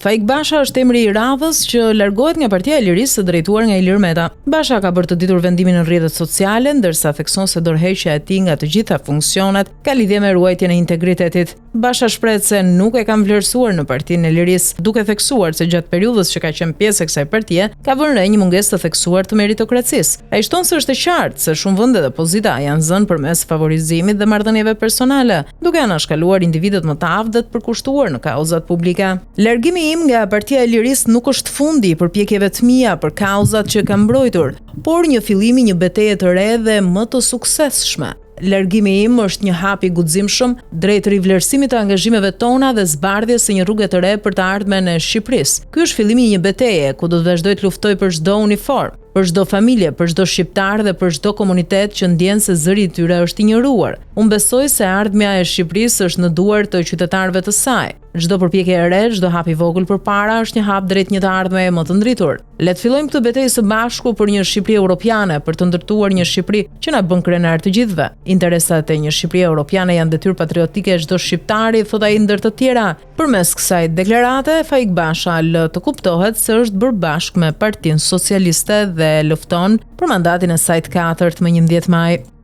Faik Basha është emri i radhës që largohet nga Partia e Lirisë së drejtuar nga Ilir Meta. Basha ka bërë të ditur vendimin në rrjetet sociale, ndërsa thekson se dorëheqja e tij nga të gjitha funksionet ka lidhje me ruajtjen e integritetit. Basha shpreh se nuk e kanë vlerësuar në Partinë e Lirisë, duke theksuar se gjatë periudhës që ka qenë pjesë e kësaj partie, ka vënë re një mungesë të theksuar të meritokracisë. Ai shton se është e qartë se shumë vende dhe pozita janë zënë përmes favorizimit dhe marrëdhënieve personale, duke anashkaluar individët më të aftë për kushtuar në kauzat publike. Largimi nga Partia e Lirisë nuk është fundi i përpjekjeve të mia për kauzat që kanë mbrojtur, por një fillimi një betejë të re dhe më të suksesshme. Largimi im është një hap i guximshëm drejt rivlerësimit të angazhimeve tona dhe zbardhjes së një rruge të re për të ardhmen e Shqipërisë. Ky është fillimi i një beteje ku do të vazhdoj të luftoj për çdo uniform, për çdo familje, për çdo shqiptar dhe për çdo komunitet që ndjen se zëri i tyre është i njohuar. Unë besoj se ardhmja e Shqipërisë është në duar të qytetarëve të saj. Çdo përpjekje e re, çdo hap i vogël përpara është një hap drejt një të ardhmeje më të ndritur. Le të fillojmë këtë betejë së bashku për një Shqipëri europiane, për të ndërtuar një Shqipëri që na bën krenar të gjithëve. Interesat e një Shqipërie europiane janë detyrë patriotike e çdo shqiptari, thot ai ndër të tjera. Përmes kësaj deklarate, Faik Basha lë të kuptohet se është bërë bashkë me Partinë Socialiste dhe lufton për mandatin e saj të 4 më 11 maj.